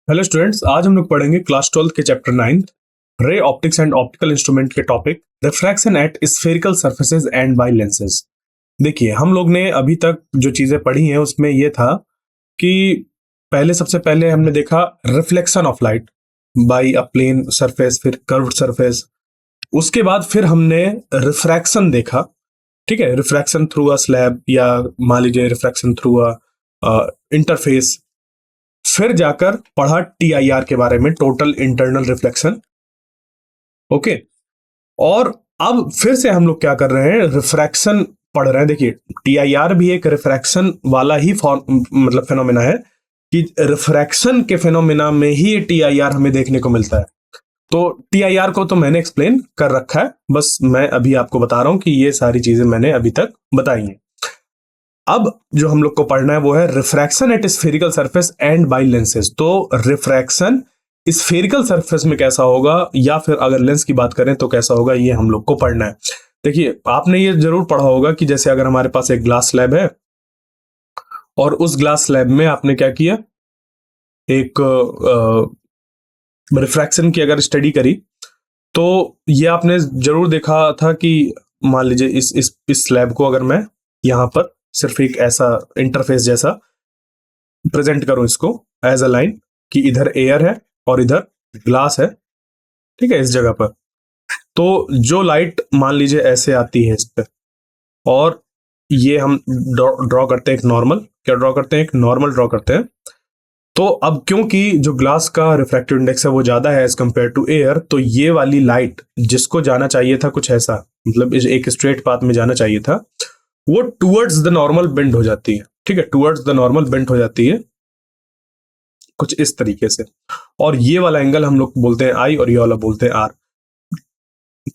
Hello students, आज हम लोग पढ़ेंगे क्लास 12 के chapter 9 ray optics and optical instrument के topic refraction at spherical surfaces and by lenses. देखिए, हम लोग ने अभी तक जो चीजें पढ़ी हैं उसमें यह था कि सबसे पहले हमने देखा reflection of light by a plane surface, फिर कर्व्ड सरफेस। उसके बाद फिर हमने रिफ्रैक्शन देखा। ठीक है, रिफ्रैक्शन थ्रू अ स्लैब या मान लीजिए रिफ्रैक्शन थ्रू अ इंटरफेस। फिर जाकर पढ़ा टीआईआर के बारे में, टोटल इंटरनल रिफ्लेक्शन। ओके, और अब फिर से हम लोग क्या कर रहे हैं, रिफ्रैक्शन पढ़ रहे हैं। देखिए, टीआईआर भी एक रिफ्रैक्शन वाला ही फॉर्म मतलब फेनोमेना है कि रिफ्रैक्शन के फेनोमेना में ही टीआईआर हमें देखने को मिलता है। तो टीआईआर को तो मैंने एक्सप्लेन कर रखा है, बस मैं अभी आपको बता रहा हूं कि ये सारी चीजें मैंने अभी तक बताई हैं। अब जो हम लोग को पढ़ना है वो है refraction at spherical surface and by lenses. तो रिफ्रैक्शन स्फेरिकल सरफेस में कैसा होगा, या फिर अगर लेंस की बात करें तो कैसा होगा, ये हम लोग को पढ़ना है। देखिए, आपने ये जरूर पढ़ा होगा कि जैसे अगर हमारे पास एक ग्लास स्लैब है और उस ग्लास स्लैब में आपने क्या किया, एक रिफ्रैक्शन की अगर स्टडी करी तो ये आपने जरूर देखा था कि मान लीजिए इस स्लैब को अगर मैं यहां पर सिर्फ एक ऐसा इंटरफेस जैसा प्रेजेंट करूं, इसको एज अ लाइन कि इधर एयर है और इधर ग्लास है। ठीक है, इस जगह पर तो जो लाइट मान लीजिए ऐसे आती है इस पे, और ये हम ड्रॉ करते हैं एक नॉर्मल, क्या ड्रॉ करते हैं, एक नॉर्मल ड्रॉ करते हैं। तो अब क्योंकि जो ग्लास का रिफ्रैक्टिव इंडेक्स है वो ज्यादा है एज कंपेयर टू एयर, तो ये वाली लाइट जिसको जाना चाहिए था कुछ ऐसा, मतलब एक स्ट्रेट पाथ में जाना चाहिए था, वो टुवर्ड्स द नॉर्मल बेंड हो जाती है। ठीक है, टुवर्ड्स द नॉर्मल बेंड हो जाती है कुछ इस तरीके से, और ये वाला एंगल हम लोग बोलते हैं आई और ये वाला बोलते हैं आर।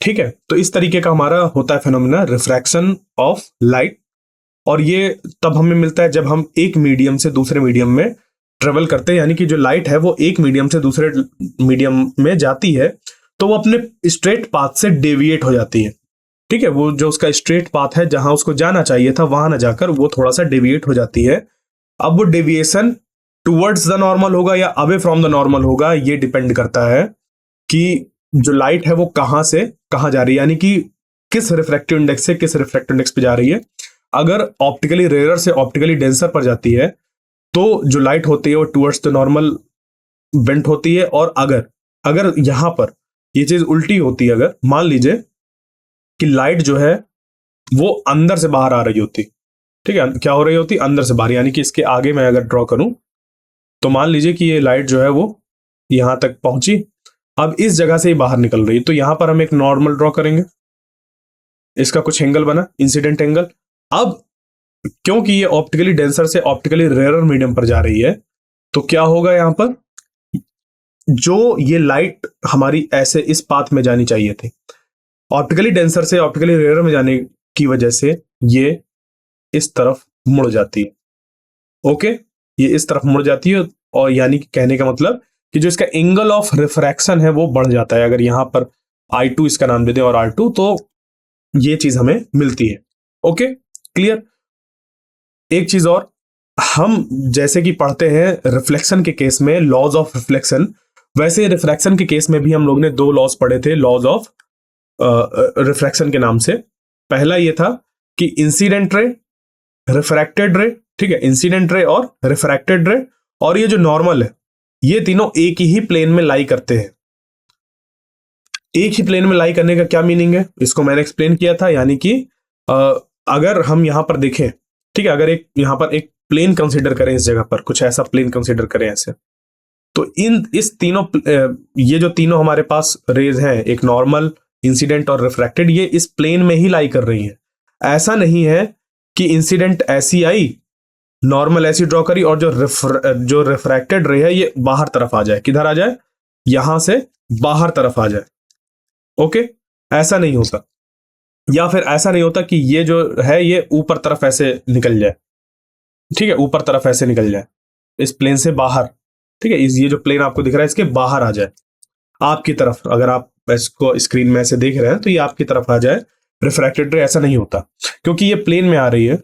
ठीक है, तो इस तरीके का हमारा होता है फेनोमेना रिफ्रैक्शन ऑफ लाइट। और ये तब हमें मिलता है जब हम एक मीडियम से दूसरे मीडियम में ट्रेवल करते हैं, यानी कि जो लाइट है वो एक मीडियम से दूसरे मीडियम में जाती है तो वो अपने स्ट्रेट पाथ से डेविएट हो जाती है। ठीक है, वो जो उसका स्ट्रेट पाथ है जहां उसको जाना चाहिए था वहां ना जाकर वो थोड़ा सा डेविएट हो जाती है। अब वो डेविएशन टुवर्ड्स द नॉर्मल होगा या अवे फ्रॉम द नॉर्मल होगा, ये डिपेंड करता है कि जो लाइट है वो कहां से कहां जा रही है, यानी कि किस रिफ्रैक्टिव इंडेक्स से किस रिफ्रैक्टिव इंडेक्स पे जा रही है। अगर ऑप्टिकली रेयर से ऑप्टिकली डेंसर पर जाती है तो जो लाइट होती है वो टुवर्ड्स द नॉर्मल बेंट होती है। और अगर अगर यहां पर ये चीज उल्टी होती है, अगर मान लीजिए कि लाइट जो है वो अंदर से बाहर आ रही होती, ठीक है, क्या हो रही होती, अंदर से बाहर, यानी कि इसके आगे मैं अगर ड्रॉ करूं तो मान लीजिए कि ये लाइट जो है वो यहां तक पहुंची, अब इस जगह से ही बाहर निकल रही है, तो यहां पर हम एक नॉर्मल ड्रॉ करेंगे, इसका कुछ एंगल बना, इंसिडेंट एंगल। अब क्योंकि ये ऑप्टिकली डेंसर से ऑप्टिकली रेयर मीडियम पर जा रही है, तो क्या होगा, यहां पर जो ये लाइट हमारी ऐसे इस पाथ में जानी चाहिए थी, ऑप्टिकली डेंसर से ऑप्टिकली रेयर में जाने की वजह से ये इस तरफ मुड़ जाती है। ओके, ये इस तरफ मुड़ जाती है, और यानी कि कहने का मतलब कि जो इसका एंगल ऑफ रिफ्रैक्शन है वो बढ़ जाता है। अगर यहां पर I2 इसका नाम दे दें और R2, तो ये चीज हमें मिलती है। Okay, clear. एक चीज और, हम जैसे कि पढ़ते हैं रिफ्लेक्शन के केस में लॉज ऑफ रिफ्लेक्शन, वैसे रिफ्रैक्शन के केस में भी हम लोग ने दो लॉज पढ़े थे, लॉज ऑफ रिफ्रैक्शन के नाम से। पहला ये था कि इंसिडेंट रे, रिफ्रैक्टेड रे, ठीक है, इंसिडेंट रे और रिफ्रैक्टेड रे, और ये जो नॉर्मल है, ये तीनों एक ही प्लेन में लाई करते हैं। एक ही प्लेन में लाई करने का क्या मीनिंग है, इसको मैंने एक्सप्लेन किया था, यानी कि अगर हम यहां पर देखें, ठीक है, अगर एक यहां पर एक प्लेन कंसीडर करें, इस जगह पर कुछ ऐसा प्लेन कंसीडर करें ऐसे, तो इस तीनों ये जो तीनों हमारे पास रेज हैं, एक नॉर्मल, इंसिडेंट और रिफ्रैक्टेड, ये इस प्लेन में ही लाई कर रही है। ऐसा नहीं है कि इंसिडेंट ऐसी आई, नॉर्मल ऐसी ड्रॉ करी, और जो रिफ्रैक्टेड रे है ये बाहर तरफ आ जाए, किधर आ जाए, यहां से बाहर तरफ आ जाए। ओके, ऐसा नहीं होता। या फिर ऐसा नहीं होता कि ये जो है ये ऊपर तरफ ऐसे निकल जाए, ठीक है, ऊपर तरफ ऐसे निकल जाए इस प्लेन से बाहर, ठीक है, ये जो प्लेन आपको दिख रहा है इसके बाहर आ जाए आपकी तरफ। अगर आप इसको स्क्रीन में ऐसे देख रहे हैं तो ये आपकी तरफ आ जाए रिफ्रैक्टेड रे, ऐसा नहीं होता, क्योंकि ये प्लेन में आ रही है,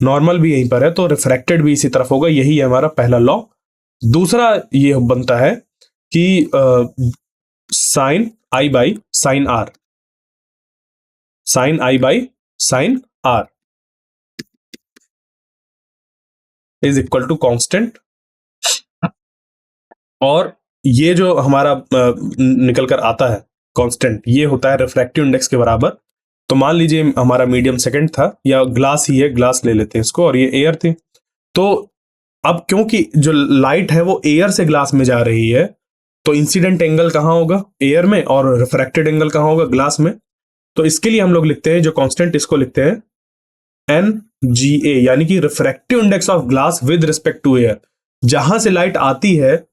नॉर्मल भी यहीं पर है, तो रिफ्रैक्टेड भी इसी तरफ होगा। यही है हमारा पहला लॉ, दूसरा ये बनता है कि sine I by sine R, sine I by sine are is equal to constant. और ये जो हमारा निकल कर आता है कांस्टेंट, ये होता है रिफ्रैक्टिव इंडेक्स के बराबर। तो मान लीजिए हमारा मीडियम सेकंड था, या ग्लास ही है, ग्लास ले लेते हैं इसको, और ये एयर थी। तो अब क्योंकि जो लाइट है वो एयर से ग्लास में जा रही है, तो इंसिडेंट एंगल कहाँ होगा? एयर में। और रिफ्रैक्टेड एंगल कहाँ होगा? ग्लास में। तो इसके लिए हम लोग लिखते हैं जो कांस्टेंट, इसको लिखते हैं एन जी ए, यानी कि refractive index of glass with respect to air. जहां से लाइट आती है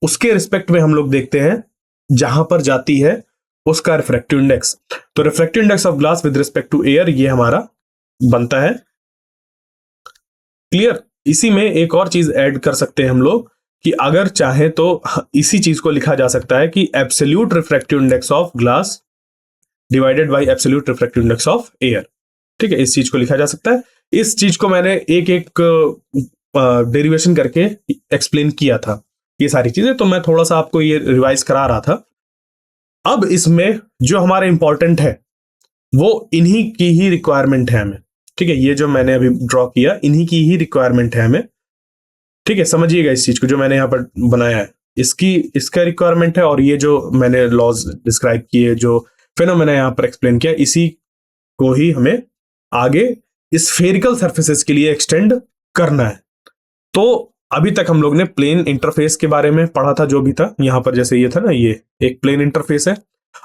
उसके रिस्पेक्ट में हम लोग देखते हैं जहां पर जाती है उसका रिफ्रैक्टिव इंडेक्स। तो refractive index of glass with respect to air ये हमारा बनता है। क्लियर? इसी में एक और चीज ऐड कर सकते हैं हम लोग कि अगर चाहे तो इसी चीज को लिखा जा सकता है कि absolute refractive index of glass divided by absolute refractive index of air. ठीक है, इस चीज को लिखा जा सकता है। इस चीज को मैंने एक एक डेरिवेशन करके एक्सप्लेन किया था, ये सारी चीजें, तो मैं थोड़ा सा आपको ये रिवाइज करा रहा था। अब इसमें जो हमारा इंपॉर्टेंट है वो इन्हीं की ही रिक्वायरमेंट है हमें। ठीक है, ये जो मैंने अभी ड्रॉ किया इन्हीं की ही रिक्वायरमेंट है हमें। ठीक है, समझिएगा इस चीज को, जो मैंने यहाँ पर बनाया है इसका रिक्वायरमेंट है, और ये जो मैंने लॉज डिस्क्राइब किए, जो फिनोमेना यहाँ पर एक्सप्लेन किया, इसी को ही हमें आगे स्फेरिकल सरफेसेस के लिए एक्सटेंड करना है। तो अभी तक हम लोग ने प्लेन इंटरफेस के बारे में पढ़ा था, जो भी था यहाँ पर, जैसे ये था ना, ये एक प्लेन इंटरफेस है।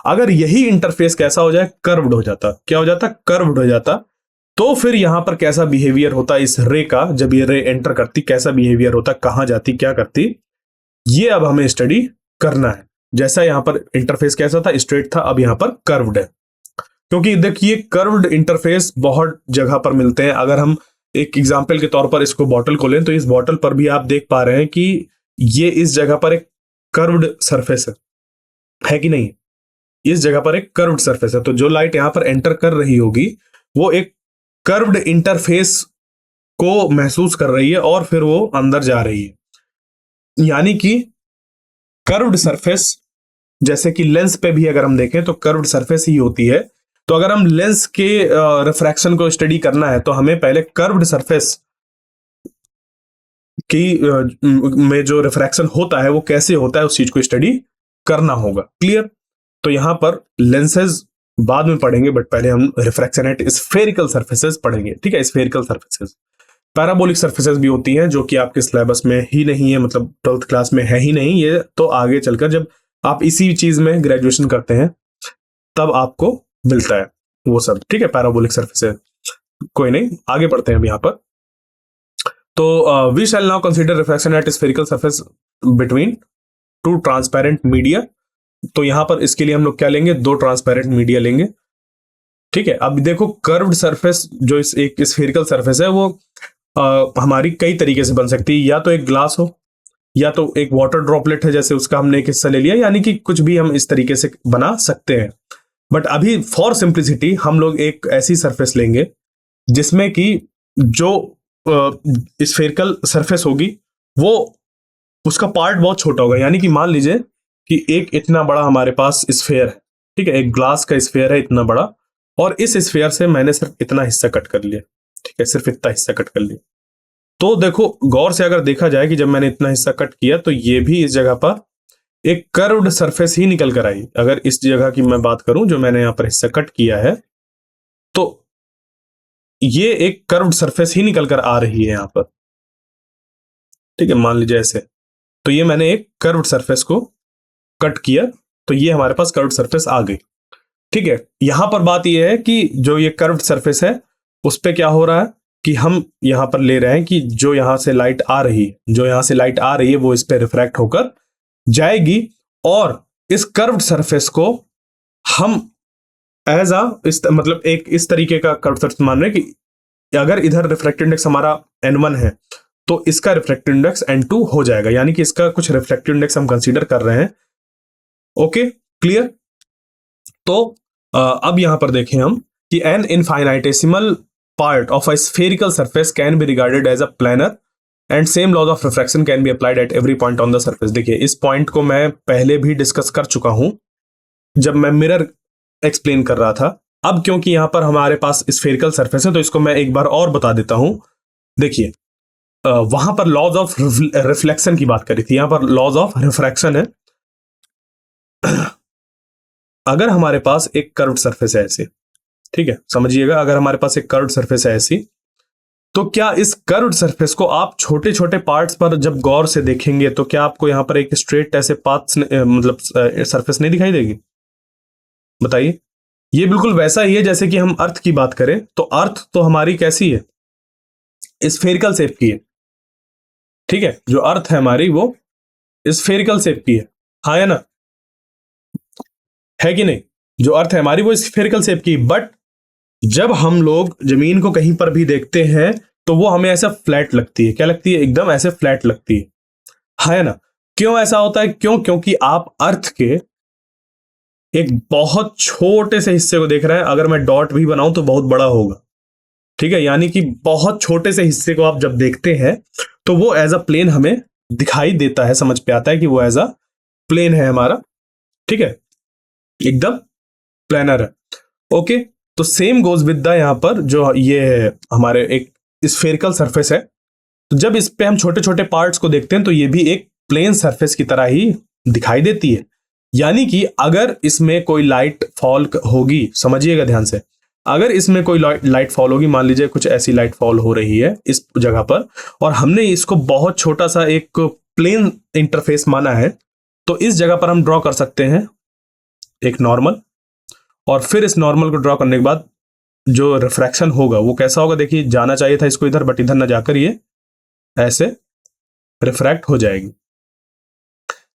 अगर यही इंटरफेस कैसा हो जाए? कर्व्ड हो जाता। क्या हो जाता? कर्व्ड हो जाता। तो फिर यहां पर कैसा बिहेवियर होता इस रे का? जब ये रे एंटर करती कैसा बिहेवियर होता, कहां जाती, क्या करती, ये अब हमें स्टडी करना है। जैसा यहां पर इंटरफेस कैसा था? स्ट्रेट था, अब यहां पर कर्व्ड है। क्योंकि देखिए कर्व्ड इंटरफेस बहुत जगह पर मिलते हैं। अगर हम एक एग्जांपल के तौर पर इसको बॉटल को लें, तो इस बॉटल पर भी आप देख पा रहे हैं कि ये इस जगह पर एक कर्व्ड सरफेस है कि नहीं? इस जगह पर एक कर्व्ड सरफेस है। तो जो लाइट यहां पर एंटर कर रही होगी वो एक कर्व्ड इंटरफेस को महसूस कर रही है और फिर वो अंदर जा रही है। यानी कि कर्व्ड सरफेस, जैसे कि लेंस पे भी अगर हम देखें तो कर्व्ड सरफेस ही होती है। तो अगर हम लेंस के रिफ्रैक्शन को स्टडी करना है तो हमें पहले कर्व्ड सरफेस की में जो रिफ्रैक्शन होता है वो कैसे होता है उस चीज को स्टडी करना होगा। क्लियर? तो यहां पर लेंसेज बाद में पढ़ेंगे, बट पहले हम रिफ्रैक्शन एट स्फेरिकल सरफेसेस पढ़ेंगे। ठीक है, स्फेरिकल सरफेसेस। पैराबोलिक सरफेसेस भी होती हैं जो कि आपके सिलेबस में ही नहीं है, मतलब 12th क्लास में है ही नहीं। ये तो आगे चलकर जब आप इसी चीज में ग्रेजुएशन करते हैं तब आपको मिलता है वो सब। ठीक है, पैराबोलिक सरफेसेस। कोई नहीं, आगे बढ़ते हैं हम यहाँ पर। तो we shall now consider refraction at spherical surface between two transparent media. तो यहां पर इसके लिए हम लोग क्या लेंगे? दो ट्रांसपेरेंट मीडिया लेंगे। ठीक है, अब देखो कर्व्ड सरफेस जो एक स्फेरिकल सरफेस है वो हमारी कई तरीके से बन सकती है। या तो एक ग्लास हो, या तो एक वाटर ड्रॉपलेट है, जैसे उसका हमने एक हिस्सा ले लिया, यानी कि कुछ भी हम इस तरीके से बना सकते हैं। बट अभी फॉर सिंप्लिसिटी हम लोग एक ऐसी सरफेस लेंगे जिसमें कि जो स्फेरिकल सरफेस होगी वो उसका पार्ट बहुत छोटा होगा। यानी कि मान लीजिए कि एक इतना बड़ा हमारे पास स्फेयर है। ठीक है, एक ग्लास का स्फेयर है इतना बड़ा, और इस स्फेयर से मैंने सिर्फ इतना हिस्सा कट कर लिया। ठीक है, सिर्फ इतना हिस्सा कट कर लिया। तो देखो गौर से अगर देखा जाए कि जब मैंने इतना हिस्सा कट किया तो ये भी इस जगह पर एक कर्व्ड सरफेस ही निकल कर आई। अगर इस जगह की मैं बात करूं जो मैंने यहां पर हिस्सा कट किया है, तो ये एक कर्व्ड सरफेस ही निकल कर आ रही है यहां पर। ठीक है, मान लीजिए ऐसे। तो ये मैंने एक कर्व्ड सरफेस को कट किया, तो ये हमारे पास कर्व्ड सरफेस आ गई। ठीक है, यहां पर बात यह है कि जो ये कर्व्ड सरफेस है उस पे क्या हो रहा है कि हम यहां पर ले रहे हैं कि जो यहां से लाइट आ रही है, जो यहां से लाइट आ रही है वो इस पे रिफ्रैक्ट होकर जाएगी, और इस कर्व्ड सरफेस को हम एज मतलब एक इस तरीके का कर्व्ड सरफेस मान रहे हैं कि अगर इधर रिफ्रैक्टिव इंडेक्स हमारा n1 है तो इसका रिफ्रैक्टिव इंडेक्स n2 हो जाएगा। यानी कि इसका कुछ रिफ्रैक्टिव इंडेक्स हम कंसीडर कर रहे हैं। Okay, clear? तो अब यहां पर देखें हम कि an infinitesimal part of a spherical surface can be regarded as a planar and same laws of refraction can be applied at every point on the surface. देखिए इस पॉइंट को मैं पहले भी डिस्कस कर चुका हूं जब मैं मिरर एक्सप्लेन कर रहा था। अब क्योंकि यहां पर हमारे पास स्फेरिकल सरफेस है तो इसको मैं एक बार और बता देता हूं। देखिए वहां पर लॉज ऑफ रिफ्लेक्शन की बात करी थी, यहां पर लॉज ऑफ रिफ्रैक्शन है। अगर हमारे पास एक कर्व्ड सरफेस है ऐसे, ठीक है, समझिएगा, अगर हमारे पास एक कर्व्ड सरफेस है ऐसी, तो क्या इस कर्व्ड सरफेस को आप छोटे छोटे पार्ट्स पर जब गौर से देखेंगे तो क्या आपको यहां पर एक स्ट्रेट ऐसे पाथ्स मतलब सरफेस नहीं दिखाई देगी? बताइए। ये बिल्कुल वैसा ही है जैसे कि हम अर्थ की बात करें तो अर्थ तो हमारी कैसी है? स्फेरिकल शेप की है, ठीक है, जो अर्थ है हमारी वो स्फेरिकल शेप की है, हाँ या ना, है कि नहीं? जो अर्थ है हमारी वो स्फेरिकल शेप की, बट जब हम लोग जमीन को कहीं पर भी देखते हैं तो वो हमें ऐसा फ्लैट लगती है। क्या लगती है? एकदम ऐसे फ्लैट लगती है, है ना? क्यों ऐसा होता है? क्योंकि आप अर्थ के एक बहुत छोटे से हिस्से को देख रहे हैं। अगर मैं डॉट भी बनाऊं तो बहुत बड़ा होगा, ठीक है, यानी कि बहुत छोटे से हिस्से को आप जब देखते हैं तो वो एज अ प्लेन हमें दिखाई देता है, समझ पे आता है कि वो एज अ प्लेन है हमारा, ठीक है, एकदम प्लेनर है। ओके, तो सेम गोज विद द यहां पर जो ये है हमारे एक स्फेरिकल सरफेस है, तो जब इस पे हम छोटे छोटे पार्ट्स को देखते हैं तो ये भी एक प्लेन सरफेस की तरह ही दिखाई देती है। यानी कि अगर इसमें कोई लाइट फॉल होगी, समझिएगा ध्यान से, अगर इसमें कोई लाइट फॉल होगी, मान लीजिए कुछ ऐसी लाइट फॉल हो रही है इस जगह पर और हमने इसको बहुत छोटा सा एक प्लेन इंटरफेस माना है, तो इस जगह पर हम ड्रॉ कर सकते हैं एक नॉर्मल, और फिर इस नॉर्मल को ड्रॉ करने के बाद जो रिफ्रैक्शन होगा वो कैसा होगा? देखिए, जाना चाहिए था इसको इधर, बट इधर ना जाकर ये ऐसे रिफ्रैक्ट हो जाएगी,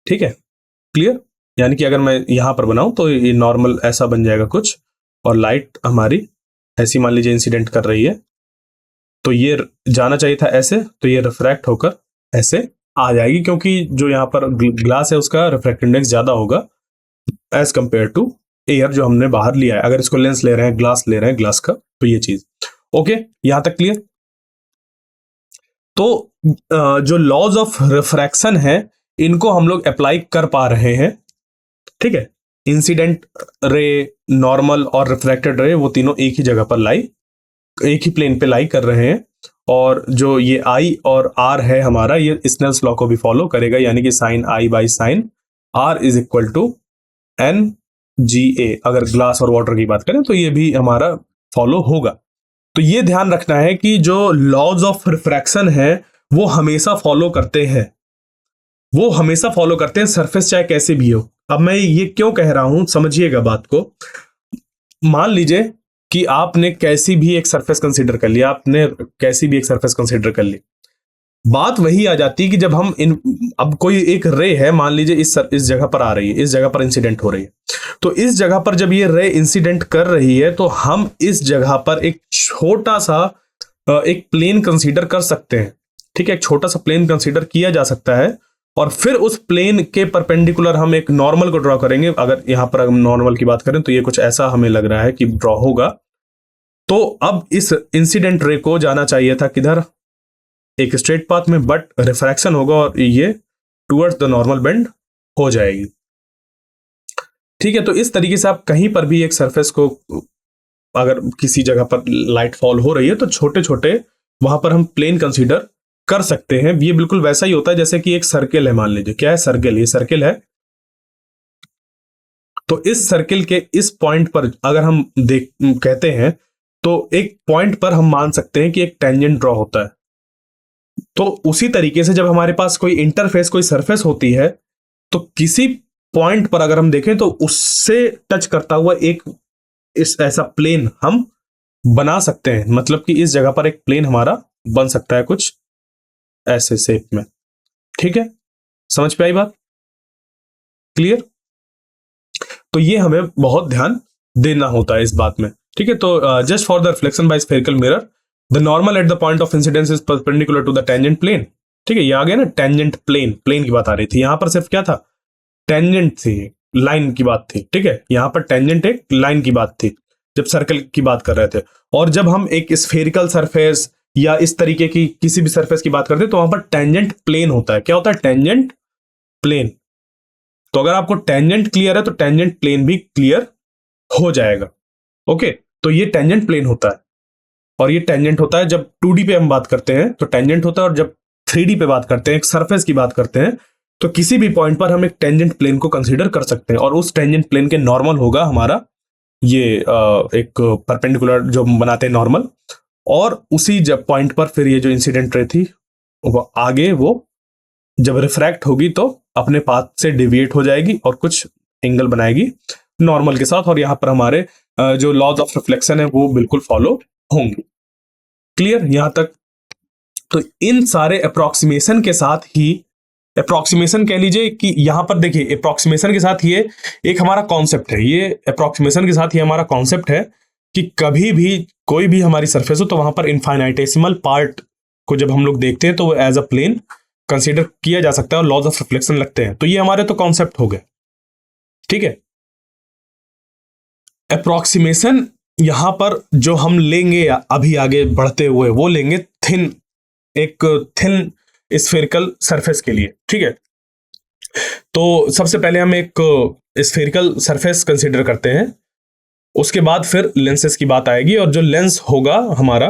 ठीक है, क्लियर? यानी कि अगर मैं यहां पर बनाऊं तो ये नॉर्मल ऐसा बन जाएगा कुछ, और लाइट हमारी ऐसी मान लीजिए इंसिडेंट कर रही है, तो ये जाना चाहिए था ऐसे, तो ये रिफ्रैक्ट होकर ऐसे आ जाएगी, क्योंकि जो यहाँ पर ग्लास है उसका रिफ्रैक्टिव इंडेक्स ज्यादा होगा एज कंपेयर टू एयर जो हमने बाहर लिया है। अगर इसको लेंस ले रहे हैं, ग्लास ले रहे हैं ग्लास का, तो ये चीज ओके, यहां तक क्लियर? तो जो लॉज ऑफ रिफ्रैक्शन है इनको हम लोग अप्लाई कर पा रहे हैं, ठीक है। इंसिडेंट रे, नॉर्मल और रिफ्रैक्टेड रे वो तीनों एक ही जगह पर एक ही प्लेन पे लाई कर रहे हैं, और जो ये आई और आर है हमारा, ये स्नेल्स लॉ को भी फॉलो करेगा, यानी कि sine I by sine are is equal to n g a. अगर ग्लास और वाटर की बात करें तो ये भी हमारा फॉलो होगा। तो ये ध्यान रखना है कि जो लॉज ऑफ रिफ्रैक्शन है वो हमेशा फॉलो करते हैं, वो हमेशा फॉलो करते हैं, सरफेस चाहे कैसे भी हो। अब मैं ये क्यों कह रहा हूं, समझिएगा बात को। मान लीजिए कि आपने कैसी भी एक सरफेस कंसीडर कर लिया, आपने कैसी भी एक सरफेस कंसीडर कर ली, बात वही आ जाती है कि जब हम अब कोई एक रे है, मान लीजिए इस जगह पर आ रही है, इस जगह पर इंसिडेंट हो रही है, तो इस जगह पर जब ये रे इंसिडेंट कर रही है तो हम इस जगह पर एक छोटा सा एक प्लेन कंसीडर कर सकते हैं, ठीक है, एक छोटा सा प्लेन कंसीडर किया जा सकता है, और फिर उस प्लेन के परपेंडिकुलर हम एक नॉर्मल को ड्रॉ करेंगे। अगर यहां पर हम नॉर्मल की बात करें तो ये कुछ ऐसा हमें लग रहा है कि ड्रॉ होगा। तो अब इस इंसिडेंट रे को जाना चाहिए था किधर? एक स्ट्रेट पाथ में, बट रिफ्रैक्शन होगा और ये टुवर्ड्स द नॉर्मल बेंड हो जाएगी, ठीक है। तो इस तरीके से आप कहीं पर भी एक सरफेस को, अगर किसी जगह पर लाइट फॉल हो रही है तो छोटे छोटे वहां पर हम प्लेन कंसीडर कर सकते हैं। ये बिल्कुल वैसा ही होता है जैसे कि एक सर्किल है, मान लीजिए क्या है, सर्किल, ये सर्किल है, तो इस सर्किल के इस पॉइंट पर अगर हम कहते हैं तो एक पॉइंट पर हम मान सकते हैं कि एक टेंजेंट ड्रॉ होता है। तो उसी तरीके से जब हमारे पास कोई इंटरफेस, कोई सरफेस होती है, तो किसी पॉइंट पर अगर हम देखें तो उससे टच करता हुआ एक ऐसा प्लेन हम बना सकते हैं, मतलब कि इस जगह पर एक प्लेन हमारा बन सकता है कुछ ऐसे शेप में, ठीक है, समझ पे आई बात? क्लियर? तो ये हमें बहुत ध्यान देना होता है इस बात में, ठीक है। तो just for the reflection by spherical mirror, the normal at the point of incidence is perpendicular to the tangent plane, ठीक है, ये आ गया ना, टेंजेंट प्लेन, प्लेन की बात आ रही थी, यहां पर सिर्फ क्या था, टेंजेंट थी, लाइन की बात थी, ठीक है, यहां पर टेंजेंट एक लाइन की बात थी जब सर्कल की बात कर रहे थे। और जब हम एक स्फेरिकल सरफेस या इस तरीके की किसी भी सरफेस की बात करते हैं तो वहां पर टेंजेंट प्लेन होता है। क्या होता है? Tangent plane. तो अगर आपको टेंजेंट क्लियर है तो टेंजेंट प्लेन भी क्लियर हो जाएगा। ओके, तो ये टेंजेंट प्लेन होता है, और ये टेंजेंट होता है जब 2D पे हम बात करते हैं तो टेंजेंट होता है, और जब 3D पे बात करते हैं, एक सरफेस की बात करते हैं, तो किसी भी पॉइंट पर हम एक टेंजेंट प्लेन को कंसीडर कर सकते हैं, और उस टेंजेंट प्लेन के नॉर्मल होगा हमारा ये एक परपेंडिकुलर जो हम बनाते हैं नॉर्मल, और उसी जब पॉइंट पर फिर ये जो इंसिडेंट रे थी वो आगे वो जब रिफ्रैक्ट होगी तो अपने पाथ से डिविएट हो जाएगी और कुछ एंगल बनाएगी नॉर्मल के साथ, और यहाँ पर हमारे जो लॉज ऑफ रिफ्लेक्शन है वो बिल्कुल फॉलो होंगे। क्लियर यहां तक? तो इन सारे अप्रोक्सीमेशन के साथ ही, अप्रोक्सीमेशन कह लीजिए कि यहां पर देखिए अप्रोक्सीमेशन के साथ ये एक हमारा कॉन्सेप्ट है, ये अप्रोक्सीमेशन के साथ ये हमारा कॉन्सेप्ट है कि कभी भी कोई भी हमारी सरफेस हो तो वहां पर इनफाइनाइटेसिमल पार्ट को जब हम लोग देखते हैं तो वो एज अ प्लेन कंसीडर किया जा सकता है और लॉज ऑफ रिफ्लेक्शन लगते हैं। तो ये हमारे तो कॉन्सेप्ट हो गए, ठीक है। अप्रोक्सीमेशन यहां पर जो हम लेंगे अभी आगे बढ़ते हुए वो लेंगे एक थिन स्फेरिकल सरफेस के लिए, ठीक है। तो सबसे पहले हम एक स्फेरिकल सरफेस कंसीडर करते हैं, उसके बाद फिर लेंसेस की बात आएगी, और जो लेंस होगा हमारा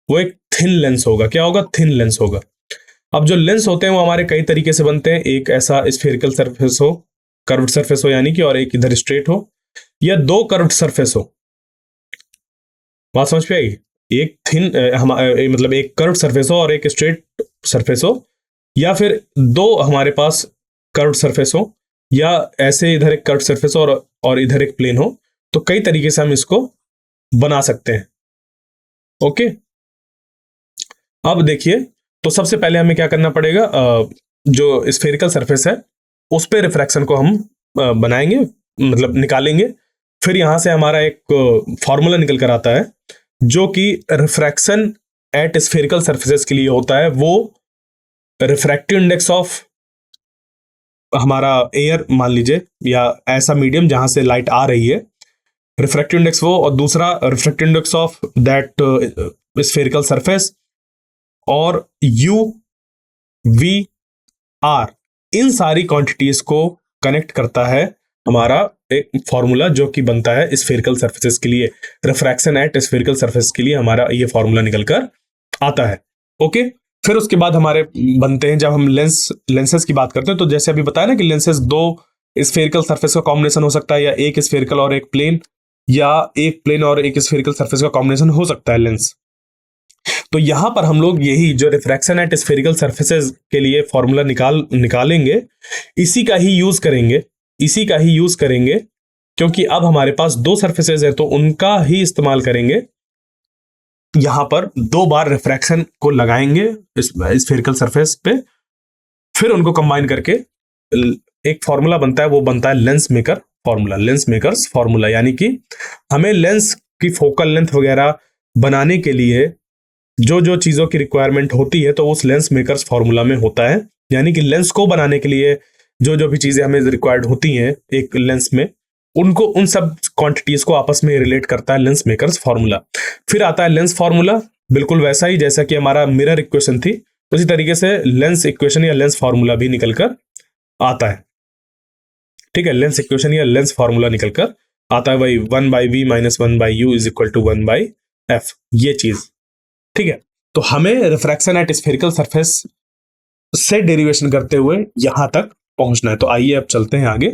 वो एक थिन लेंस होगा। क्या होगा? थिन लेंस होगा। अब जो लेंस होते हैं वो हमारे कई तरीके से बनते हैं, एक ऐसा स्फेरिकल सरफेस हो, कर्व्ड सरफेस हो यानी कि, और एक इधर स्ट्रेट हो, या दो कर्व्ड सरफेस हो। बात समझ पे आई? एक थिन मतलब एक कर्व्ड सरफेस हो और एक स्ट्रेट सरफेस हो, या फिर दो हमारे पास कर्व्ड सरफेस हो, या ऐसे इधर एक कर्व्ड सरफेस और इधर एक प्लेन हो। तो कई तरीके से हम इसको बना सकते हैं। ओके, अब देखिए, तो सबसे पहले हमें क्या करना पड़ेगा, जो स्फेरिकल सरफेस है उस पे रिफ्रैक्शन को हम बनाएंगे, मतलब निकालेंगे। फिर यहां से हमारा एक फॉर्मूला निकल कर आता है जो कि रिफ्रैक्शन एट स्फेरिकल सरफेसेस के लिए होता है। वो रिफ्रैक्टिव इंडेक्स ऑफ हमारा एयर मान लीजिए, या ऐसा मीडियम जहां से लाइट आ रही है, रिफ्रैक्टिव इंडेक्स वो, और दूसरा refractive index of that spherical surface, और यू वी आर, इन सारी क्वांटिटीज को कनेक्ट करता है हमारा एक फॉर्मूला जो कि बनता है स्फेरिकल सरफेसेस के लिए। रिफ्रैक्शन एट स्फेरिकल सरफेस के लिए हमारा ये फॉर्मूला निकलकर आता है। ओके, फिर उसके बाद हमारे बनते हैं, जब हम लेंसेस की बात करते हैं तो जैसे अभी बताया ना कि लेंसेस दो स्फेरिकल सरफेस का कॉम्बिनेशन हो सकता है, या एक स्फेरिकल और एक प्लेन, या एक प्लेन और एक स्फेरिकल सरफेस का कॉम्बिनेशन हो सकता है लेंस। तो यहां पर हम लोग यही जो रिफ्रैक्शन एट स्फेरिकल सरफेसेस के लिए फॉर्मूला निकालेंगे, इसी का ही यूज करेंगे, क्योंकि अब हमारे पास दो सरफेसेस है तो उनका ही इस्तेमाल करेंगे। यहां पर दो बार रिफ्रैक्शन को लगाएंगे स्फेरिकल सरफेस पे, फिर उनको कंबाइन करके एक फॉर्मूला बनता है, वो बनता है लेंस मेकर्स फॉर्मूला। यानी कि हमें लेंस की फोकल लेंथ वगैरह बनाने के लिए जो जो चीजों की रिक्वायरमेंट होती है तो उस लेंस मेकर्स फॉर्मूला में होता है। यानी कि लेंस को बनाने के लिए जो जो भी चीजें हमें रिक्वायर्ड होती हैं एक लेंस में, उनको उन सब क्वांटिटीज को आपस में रिलेट करता है लेंस मेकर्स फॉर्मूला। फिर आता है लेंस फॉर्मूला, बिल्कुल वैसा ही जैसा कि हमारा मिरर इक्वेशन थी, उसी तरीके से लेंस इक्वेशन या लेंस फॉर्मूला भी निकलकर आता है। ठीक है, लेंस इक्वेशन या लेंस फॉर्मूला निकलकर आता है, वही 1/v - 1/u = 1/f, ये चीज। ठीक है, तो हमें रिफ्रैक्शन एट स्फेरिकल सरफेस से डेरिवेशन करते हुए यहां तक पहुंचना है। तो आइए अब चलते हैं आगे,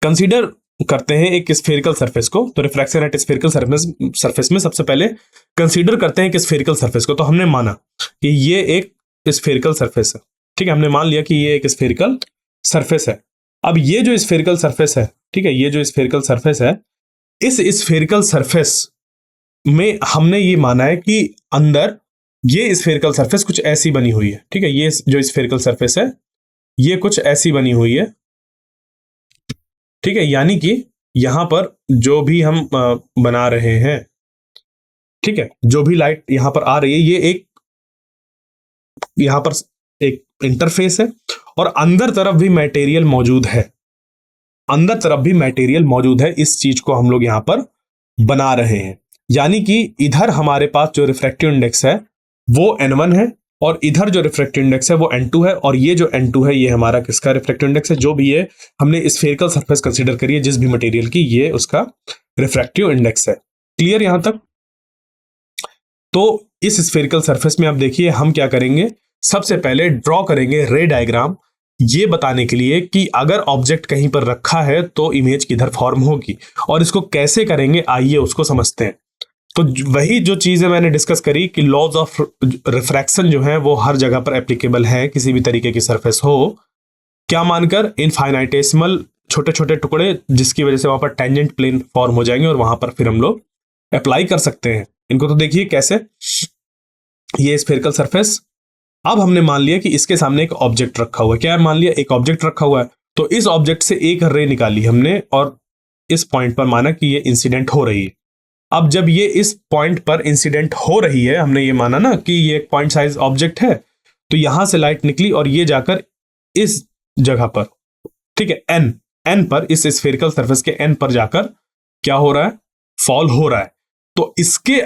कंसीडर करते हैं एक स्फेरिकल सरफेस को। तो रिफ्रैक्शन एट स्फेरिकल सरफेस में सबसे पहले कंसीडर करते हैं एक स्फेरिकल सरफेस को। तो हमने माना कि ये एक स्फेरिकल सरफेस है, ठीक है, हमने मान लिया कि ये एक स्फेरिकल सरफेस है। अब ये जो स्फेरिकल सरफेस है, ठीक है, ये जो स्फेरिकल सरफेस है, इस स्फेरिकल सरफेस में हमने ये माना है कि अंदर ये स्फेरिकल सरफेस कुछ ऐसी बनी हुई है। ठीक है, ये जो स्फेरिकल सरफेस है ये कुछ ऐसी बनी हुई है। ठीक है, यानी कि यहां पर जो भी हम बना रहे हैं, ठीक है, जो भी लाइट यहां पर आ रही है, ये एक यहां पर एक इंटरफेस है, और अंदर तरफ भी मटेरियल मौजूद है, इस चीज को हम लोग यहां पर बना रहे हैं। यानी कि इधर हमारे पास जो रिफ्रैक्टिव इंडेक्स है वो n1 है, और इधर जो रिफ्रैक्टिव इंडेक्स है वो n2 है, और ये जो n2 है ये हमारा किसका रिफ्रैक्टिव इंडेक्स है, जो भी है हमने स्फेरिकल सरफेस कंसीडर करी है जिस भी मटेरियल की, ये उसका रिफ्रैक्टिव इंडेक्स है। क्लियर यहां तक? तो इस स्फेरिकल सरफेस में आप देखिए हम क्या करेंगे, सबसे पहले ड्रॉ करेंगे रे डायग्राम, ये बताने के लिए कि अगर ऑब्जेक्ट कहीं पर रखा है तो इमेज किधर फॉर्म होगी, और इसको कैसे करेंगे आइए उसको समझते हैं। तो वही जो चीजें मैंने डिस्कस करी कि लॉज ऑफ रिफ्रैक्शन जो है वो हर जगह पर एप्लीकेबल है, किसी भी तरीके की सरफेस हो, क्या मानकर, इनफाइनाइटेसिमल छोटे छोटे टुकड़े जिसकी वजह से वहां पर टेंजेंट प्लेन फॉर्म हो जाएंगे और वहां पर फिर हम लोग अप्लाई कर सकते हैं इनको। तो देखिए कैसे, ये स्फेरिकल सरफेस, अब हमने मान लिया कि इसके सामने एक ऑब्जेक्ट रखा हुआ है, क्या मान लिया एक ऑब्जेक्ट रखा हुआ है, तो इस ऑब्जेक्ट से एक रे निकाली हमने और इस पॉइंट पर माना कि ये इंसिडेंट हो रही है। अब जब ये इस पॉइंट पर इंसिडेंट हो रही है, हमने ये माना ना कि ये एक पॉइंट साइज ऑब्जेक्ट है, तो यहां से लाइट निकली और ये जाकर इस जगह पर, ठीक है, एन पर, इस स्फेरिकल सरफेस के एन पर जाकर क्या हो रहा है, फॉल हो रहा है। तो इसके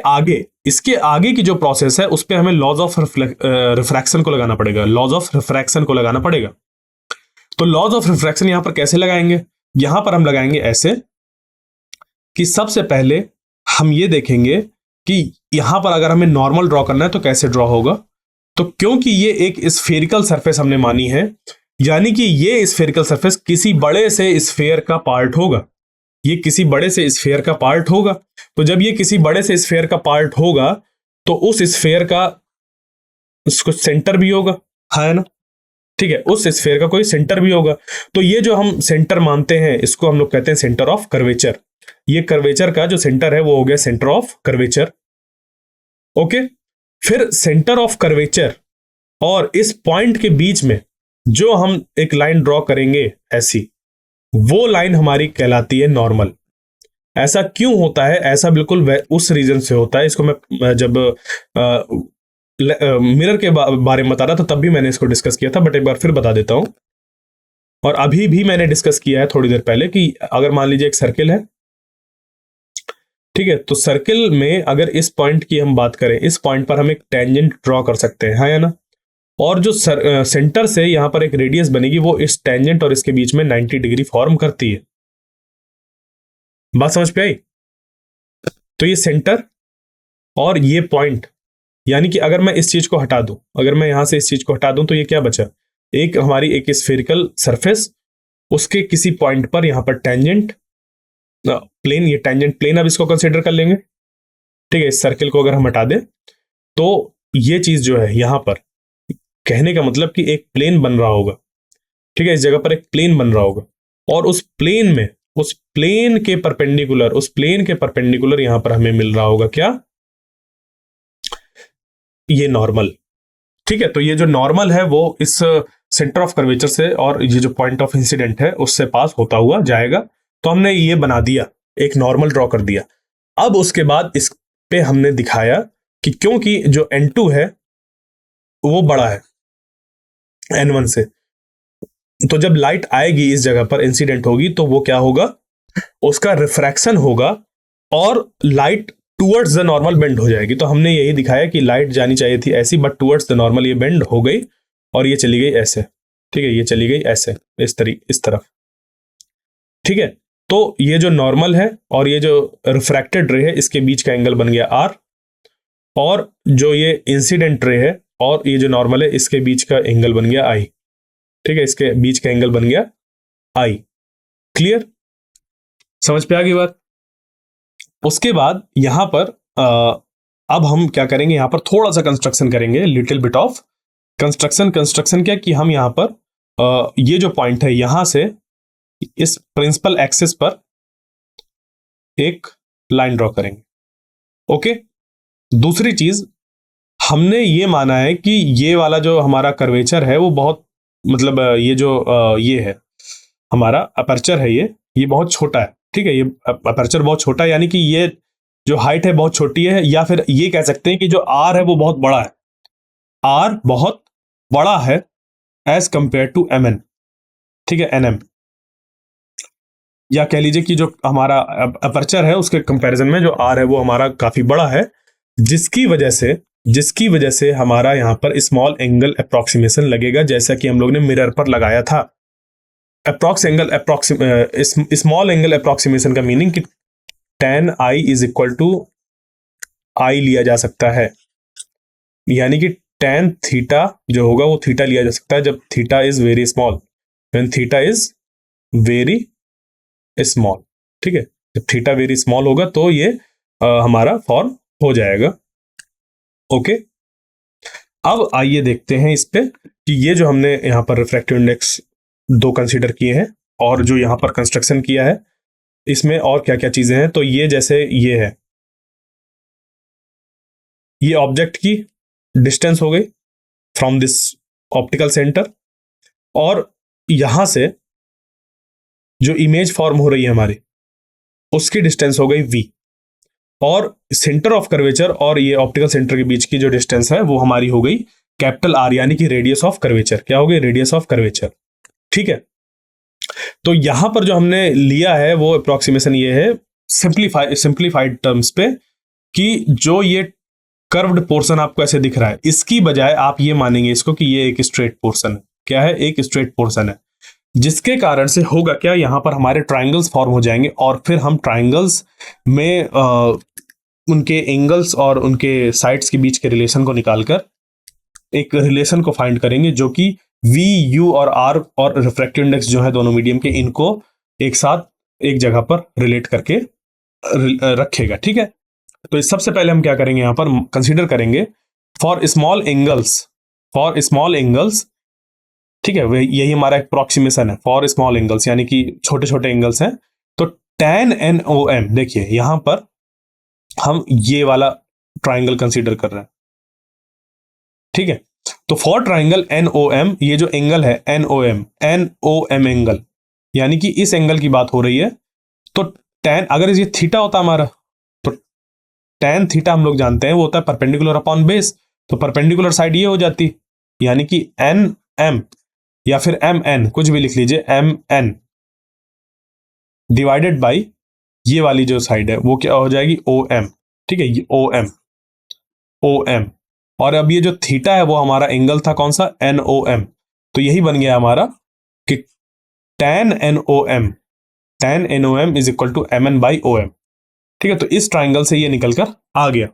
आगे की जो प्रोसेस है उस पर हमें लॉज ऑफ रिफ्रैक्शन को लगाना पड़ेगा, लॉज ऑफ रिफ्रैक्शन को लगाना पड़ेगा। तो लॉज ऑफ रिफ्रैक्शन यहां पर कैसे लगाएंगे, यहां पर हम लगाएंगे ऐसे कि सबसे पहले हम ये देखेंगे कि यहां पर अगर हमें नॉर्मल ड्रॉ करना है तो कैसे ड्रॉ होगा। तो क्योंकि ये एक स्फेरिकल सरफेस हमने मानी है, यानी कि ये स्फेरिकल सरफेस किसी बड़े से स्फेयर का पार्ट होगा, ये किसी बड़े से स्फेयर का पार्ट होगा। तो जब ये किसी बड़े से स्फेयर का पार्ट होगा तो उस स्फेयर का उसको सेंटर भी होगा, है ना, ठीक है, उस स्फेयर का कोई सेंटर भी होगा। तो ये जो हम सेंटर मानते हैं इसको हम लोग कहते हैं सेंटर ऑफ कर्वेचर। ये कर्वेचर का जो सेंटर है वो हो गया सेंटर ऑफ कर्वेचर। ओके, फिर सेंटर ऑफ कर्वेचर और इस पॉइंट के बीच में जो हम एक लाइन ड्रॉ करेंगे ऐसी, वो लाइन हमारी कहलाती है नॉर्मल। ऐसा क्यों होता है, ऐसा बिल्कुल उस रीजन से होता है। इसको मैं जब मिरर के बारे में बता रहा था तब भी मैंने इसको डिस्कस किया था, बट एक बार फिर बता देता हूं। और अभी भी मैंने डिस्कस किया है थोड़ी देर पहले कि अगर मान लीजिए एक सर्किल है, ठीक है, तो सर्किल में अगर इस पॉइंट की हम बात करें, इस पॉइंट पर हम एक टेंजेंट ड्रॉ कर सकते हैं, है या ना, और जो सेंटर से यहां पर एक रेडियस बनेगी वो इस टेंजेंट और इसके बीच में 90 डिग्री फॉर्म करती है। बात समझ पे आई? तो ये सेंटर और ये पॉइंट, यानी कि अगर मैं इस चीज को हटा दूं, अगर मैं यहां से इस चीज को हटा दूं तो ये क्या बचा, एक हमारी एक स्फेरिकल सरफेस, उसके किसी पॉइंट पर यहां पर टेंजेंट प्लेन, ये टेंजेंट प्लेन अब इसको कंसीडर कर लेंगे, ठीक है। इस सर्किल को अगर हम हटा दें तो ये चीज जो है यहां पर, कहने का मतलब कि एक प्लेन बन रहा होगा, ठीक है, इस जगह पर एक प्लेन बन रहा होगा, और उस प्लेन में, उस प्लेन के परपेंडिकुलर, उस प्लेन के परपेंडिकुलर यहां पर हमें मिल रहा होगा क्या, ये नॉर्मल, ठीक है। तो ये जो नॉर्मल है वो इस सेंटर ऑफ कर्वेचर से और ये जो पॉइंट ऑफ इंसिडेंट है उससे पास होता हुआ जाएगा। तो हमने ये बना दिया, एक नॉर्मल ड्रॉ कर दिया। अब उसके बाद इस पे हमने दिखाया कि क्योंकि जो n2 है वो बड़ा है n1 से, तो जब लाइट आएगी इस जगह पर इंसिडेंट होगी तो वो क्या होगा, उसका रिफ्रैक्शन होगा और light towards the normal bend हो जाएगी। तो हमने यही दिखाया कि लाइट जानी चाहिए थी ऐसी, बट टुवर्ड्स द नॉर्मल ये बेंड हो गई और ये चली गई ऐसे, ठीक है, ये चली गई ऐसे, इस तरफ, ठीक है। तो ये जो नॉर्मल है और ये जो रिफ्रैक्टेड रे है इसके बीच का एंगल बन गया r, और जो ये इंसिडेंट रे है और ये जो नॉर्मल है इसके बीच का एंगल बन गया i, ठीक है, इसके बीच का एंगल बन गया i। क्लियर, समझ पे आ गई बात? उसके बाद यहां पर अब हम क्या करेंगे, यहां पर थोड़ा सा कंस्ट्रक्शन करेंगे, लिटिल बिट ऑफ कंस्ट्रक्शन क्या कि हम यहां पर ये जो पॉइंट है यहां से इस प्रिंसिपल एक्सिस पर एक लाइन ड्रॉ करेंगे। ओके, दूसरी चीज हमने ये माना है कि ये वाला जो हमारा कर्वेचर है वो बहुत, मतलब ये जो ये है हमारा अपर्चर है, ये बहुत छोटा है, ठीक है, ये अपर्चर बहुत छोटा है, यानी कि ये जो हाइट है बहुत छोटी है, या फिर ये कह सकते हैं कि जो आर है वो बहुत बड़ा है, आर बहुत बड़ा है as compare to M N, ठीक है, एन एम। या कह लीजिए कि जो हमारा अपर्चर है उसके कंपैरिजन में जो आर है वो हमारा काफी बड़ा है, जिसकी वजह से हमारा यहाँ पर स्मॉल एंगल अप्रोक्सीमेशन लगेगा, जैसा कि हम लोग ने मिरर पर लगाया था। स्मॉल एंगल अप्रोक्सीमेशन का मीनिंग कि tan i is equal to i लिया जा सकता है, यानी कि tan थीटा जो होगा वो थीटा लिया जा सकता है जब theta is very small, when theta is very small. ठीक है, जब थीटा वेरी स्मॉल होगा तो ये हमारा फॉर्म हो जाएगा। ओके, अब आइए देखते हैं इस पे कि ये जो हमने यहाँ पर रिफ्रैक्टिव इंडेक्स 2 कंसीडर किए हैं और जो यहाँ पर कंस्ट्रक्शन किया है इसमें और क्या क्या चीजें हैं। तो ये जैसे ये है, ये ऑब्जेक्ट की डिस्टेंस हो गई फ्रॉम दिस ऑप्टिकल सेंटर, और यहां से जो इमेज फॉर्म हो रही है हमारी उसकी डिस्टेंस हो गई v, और सेंटर ऑफ कर्वेचर और ये ऑप्टिकल सेंटर के बीच की जो डिस्टेंस है वो हमारी हो गई कैपिटल R, यानी कि रेडियस ऑफ कर्वेचर। क्या हो गई? Radius of curvature. ठीक है, तो यहां पर जो हमने लिया है वो अप्रोक्सीमेशन ये है सिंप्लीफाइड टर्म्स पे, कि जो ये कर्व्ड पोर्शन आपको ऐसे दिख रहा है इसकी बजाय आप ये मानेंगे इसको कि ये एक स्ट्रेट पोर्शन है। क्या है? एक स्ट्रेट पोर्शन है, जिसके कारण से होगा क्या, यहां पर हमारे ट्राइंगल्स फॉर्म हो जाएंगे और फिर हम ट्राइंगल्स में उनके एंगल्स और उनके साइड्स के बीच के रिलेशन को निकालकर एक रिलेशन को फाइंड करेंगे जो कि V, U और R और रिफ्रैक्टिव इंडेक्स जो है दोनों मीडियम के, इनको एक साथ एक जगह पर रिलेट करके रखेगा। ठीक है, तो सबसे पहले हम क्या करेंगे, यहां पर कंसीडर करेंगे फॉर स्मॉल एंगल्स। ठीक है, यही हमारा अप्रोक्सीमेशन है फॉर स्मॉल एंगल्स, यानी कि छोटे छोटे एंगल्स हैं। तो tan NOM, देखिए यहां पर हम ये वाला ट्राइंगल कंसीडर कर रहे हैं। ठीक है, तो फॉर ट्राइंगल NOM, ये जो एंगल है NOM एंगल, यानी कि इस एंगल की बात हो रही है। तो tan, अगर ये थीटा होता हमारा, तो tan थीटा हम लोग जानते हैं वो होता है परपेंडिकुलर अपॉन बेस, तो परपेंडिकुलर साइड ये हो जाती, यानी कि NM या फिर MN, कुछ भी लिख लीजिए, MN डिवाइडेड बाई ये वाली जो साइड है वो क्या हो जाएगी? OM। ठीक है, ये OM, और अब ये जो थीटा है वो हमारा एंगल था कौन सा? NOM। तो यही बन गया हमारा कि tan NOM is equal to MN by OM। ठीक है, तो इस ट्राइंगल से ये निकलकर आ गया।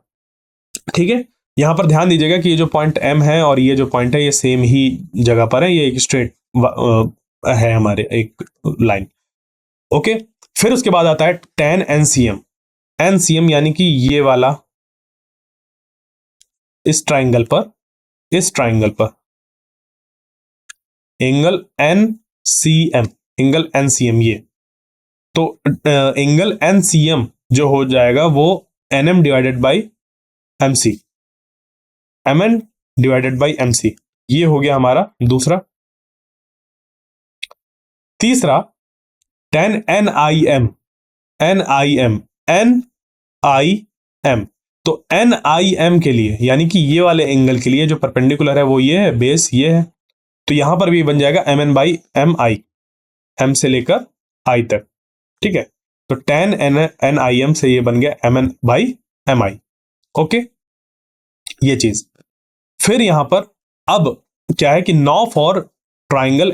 ठीक है, यहां पर ध्यान दीजिएगा कि ये जो पॉइंट M है और ये जो पॉइंट है ये सेम ही जगह पर है, ये एक स्ट्रेट है हमारे एक लाइन। ओके, फिर उसके बाद आता है tan NCM यानी कि ये वाला इस ट्राइंगल पर एंगल NCM, ये तो एंगल NCM जो हो जाएगा वो NM divided by MC, MN divided by MC, ये हो गया हमारा दूसरा। तीसरा tan NIM, तो NIM के लिए, यानी कि ये वाले एंगल के लिए जो परपेंडिकुलर है वो ये है, बेस ये है, तो यहां पर भी बन जाएगा MN बाई MI, M से लेकर I तक। ठीक है, तो tan NIM से ये बन गया MN बाई MI। ओके, ये चीज। फिर यहां पर अब क्या है कि नाउ फॉर ट्राइंगल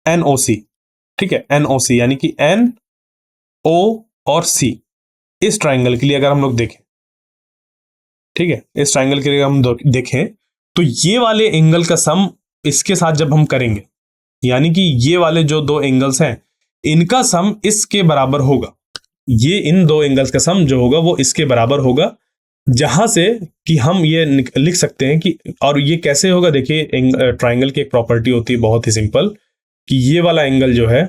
NOC, ठीक है, NOC यानी कि NO और C, इस ट्राइंगल के लिए अगर हम लोग देखें, ठीक है, इस ट्राइंगल के लिए हम देखें तो ये वाले एंगल का सम इसके साथ जब हम करेंगे, यानी कि ये वाले जो दो एंगल्स हैं इनका सम इसके बराबर होगा, ये इन दो एंगल्स का सम जो होगा वो इसके बराबर होगा, जहां से कि हम ये लिख सकते हैं कि, और ये कैसे होगा, देखिए ट्राइंगल की एक प्रॉपर्टी होती है बहुत ही सिंपल, कि ये वाला एंगल जो है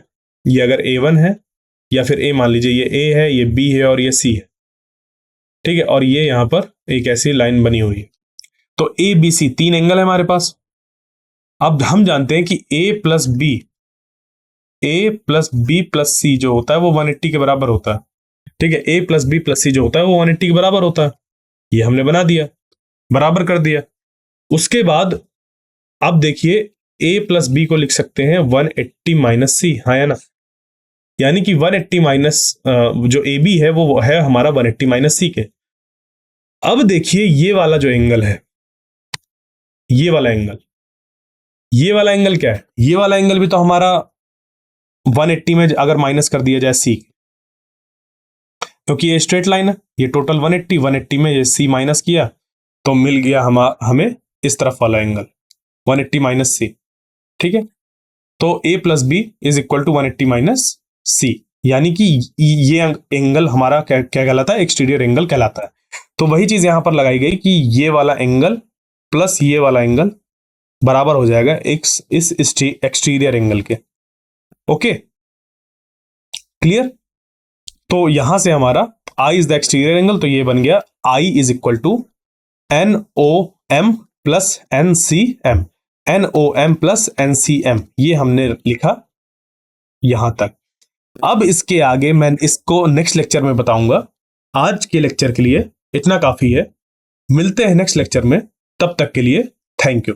ये अगर A1 है, या फिर A मान लीजिए ये A है, ये B है और ये C है, ठीक है, और ये यहां पर एक ऐसी लाइन बनी हुई है, तो ABC 3 एंगल है हमारे पास। अब हम जानते हैं कि A plus B plus C जो होता है वो 180 के बराबर होता है। ठीक है, A plus B plus C जो होता है वो 180 के बराबर होता है, ये हमने बना दिया, बराबर कर दिया। उसके बाद अब देखिए ए प्लस बी को लिख सकते हैं 180 माइनस सी, हाँ या ना? यानी कि 180 माइनस जो ए बी है वो है हमारा 180 माइनस सी के। अब देखिए ये वाला जो एंगल है, ये वाला एंगल, ये वाला एंगल क्या है? ये वाला एंगल भी तो हमारा 180 में अगर माइनस कर दिया जाए सी, क्योंकि ये स्ट्रेट लाइन है, ये टोटल 180 में ये सी माइनस किया तो मिल गया हमें इस तरफ वाला एंगल 180 माइनस सी। ठीक है, तो a plus b is equal to 180 minus c, यानी कि ये एंगल हमारा क्या कहलाता है? एक्सटीरियर एंगल कहलाता है। तो वही चीज यहां पर लगाई गई कि ये वाला एंगल प्लस ये वाला एंगल बराबर हो जाएगा इस एक्सटीरियर एंगल के। Okay, clear? तो यहां से हमारा i is the exterior angle, तो ये बन गया i is equal to NOM प्लस NCM, NOM प्लस NCM, ये हमने लिखा यहां तक। अब इसके आगे मैं इसको नेक्स्ट लेक्चर में बताऊंगा। आज के लेक्चर के लिए इतना काफी है, मिलते हैं नेक्स्ट लेक्चर में, तब तक के लिए थैंक यू।